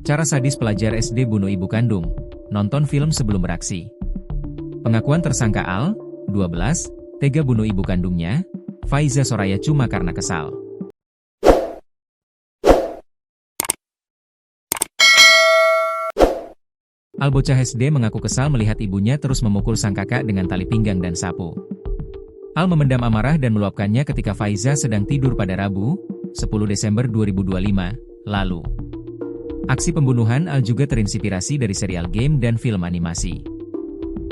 Cara sadis pelajar SD bunuh ibu kandung. Nonton film sebelum beraksi. Pengakuan tersangka Al, 12, tega bunuh ibu kandungnya, Faiza Soraya cuma karena kesal. Al bocah SD mengaku kesal melihat ibunya terus memukul sang kakak dengan tali pinggang dan sapu. Al memendam amarah dan meluapkannya ketika Faiza sedang tidur pada Rabu, 10 Desember 2025, lalu. Aksi pembunuhan Al juga terinspirasi dari serial game dan film animasi.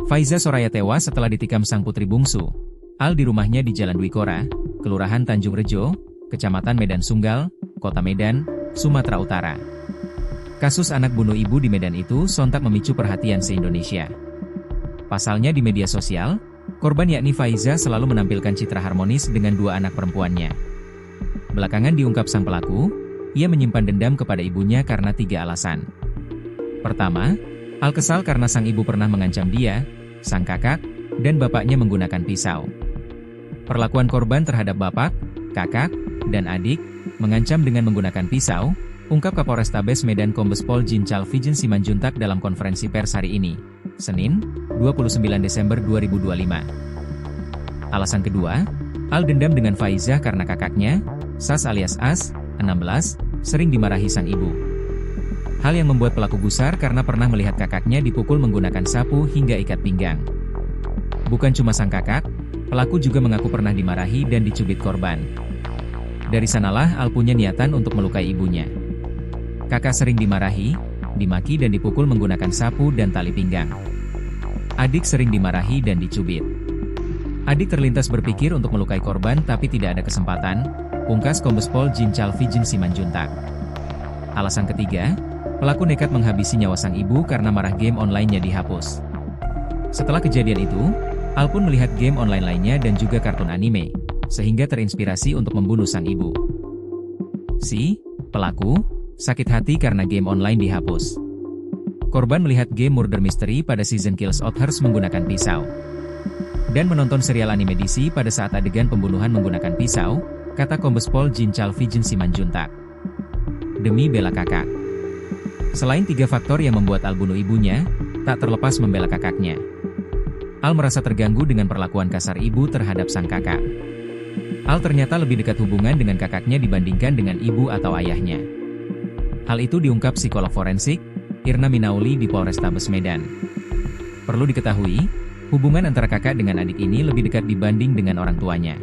Faiza Soraya tewas setelah ditikam sang putri bungsu. Al di rumahnya di Jalan Dwi Kora, Kelurahan Tanjung Rejo, Kecamatan Medan Sunggal, Kota Medan, Sumatera Utara. Kasus anak bunuh ibu di Medan itu sontak memicu perhatian se-Indonesia. Pasalnya di media sosial, korban yakni Faiza selalu menampilkan citra harmonis dengan dua anak perempuannya. Belakangan diungkap sang pelaku, ia menyimpan dendam kepada ibunya karena 3 alasan. Pertama, Al kesal karena sang ibu pernah mengancam dia, sang kakak, dan bapaknya menggunakan pisau. Perlakuan korban terhadap bapak, kakak, dan adik, mengancam dengan menggunakan pisau, ungkap Kapolrestabes Medan Kombes Pol Jincal Vijen Simanjuntak dalam konferensi pers hari ini, Senin, 29 Desember 2025. Alasan kedua, Al dendam dengan Faiza karena kakaknya, Sas alias As, 16, sering dimarahi sang ibu. Hal yang membuat pelaku gusar karena pernah melihat kakaknya dipukul menggunakan sapu hingga ikat pinggang. Bukan cuma sang kakak, pelaku juga mengaku pernah dimarahi dan dicubit korban. Dari sanalah Al punya niatan untuk melukai ibunya. Kakak sering dimarahi, dimaki dan dipukul menggunakan sapu dan tali pinggang. Adik sering dimarahi dan dicubit. Adik terlintas berpikir untuk melukai korban tapi tidak ada kesempatan, ungkas Kombes Pol Jincal Vijen Simanjuntak. Alasan ketiga, pelaku nekat menghabisi nyawa sang ibu karena marah game online-nya dihapus. Setelah kejadian itu, Al pun melihat game online lainnya dan juga kartun anime, sehingga terinspirasi untuk membunuh sang ibu. Si pelaku sakit hati karena game online dihapus. Korban melihat game Murder Mystery pada season Kills Others menggunakan pisau. Dan menonton serial anime DC pada saat adegan pembunuhan menggunakan pisau, kata Kombes Pol Jincal Vijen Simanjuntak. Demi bela kakak. Selain 3 faktor yang membuat Al bunuh ibunya, tak terlepas membela kakaknya. Al merasa terganggu dengan perlakuan kasar ibu terhadap sang kakak. Al ternyata lebih dekat hubungan dengan kakaknya dibandingkan dengan ibu atau ayahnya. Hal itu diungkap psikolog forensik, Irna Minauli di Polrestabes Medan. Perlu diketahui, hubungan antara kakak dengan adik ini lebih dekat dibanding dengan orang tuanya.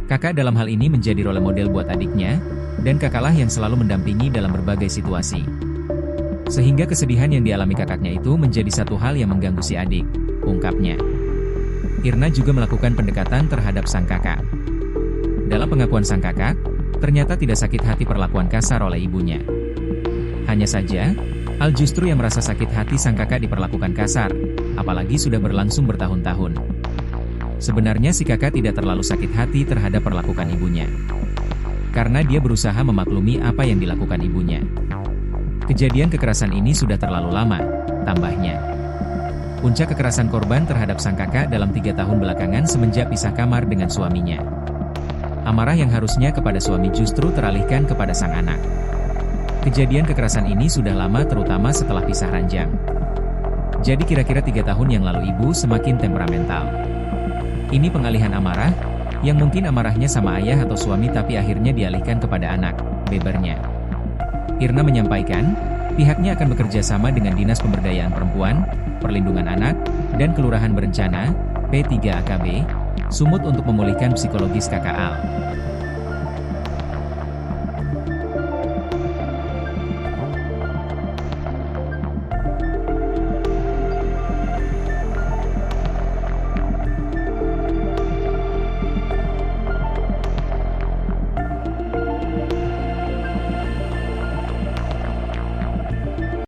Kakak dalam hal ini menjadi role model buat adiknya, dan kakaklah yang selalu mendampingi dalam berbagai situasi. Sehingga kesedihan yang dialami kakaknya itu menjadi satu hal yang mengganggu si adik, ungkapnya. Irna juga melakukan pendekatan terhadap sang kakak. Dalam pengakuan sang kakak, ternyata tidak sakit hati perlakuan kasar oleh ibunya. Hanya saja, Al justru yang merasa sakit hati sang kakak diperlakukan kasar, apalagi sudah berlangsung bertahun-tahun. Sebenarnya si kakak tidak terlalu sakit hati terhadap perlakuan ibunya. Karena dia berusaha memaklumi apa yang dilakukan ibunya. Kejadian kekerasan ini sudah terlalu lama, tambahnya. Puncak kekerasan korban terhadap sang kakak dalam 3 tahun belakangan semenjak pisah kamar dengan suaminya. Amarah yang harusnya kepada suami justru teralihkan kepada sang anak. Kejadian kekerasan ini sudah lama terutama setelah pisah ranjang. Jadi kira-kira 3 tahun yang lalu ibu semakin temperamental. Ini pengalihan amarah, yang mungkin amarahnya sama ayah atau suami tapi akhirnya dialihkan kepada anak, bebernya. Irna menyampaikan, pihaknya akan bekerja sama dengan Dinas Pemberdayaan Perempuan, Perlindungan Anak, dan Kelurahan Berencana, P3AKB, Sumut untuk memulihkan psikologis kakak Al.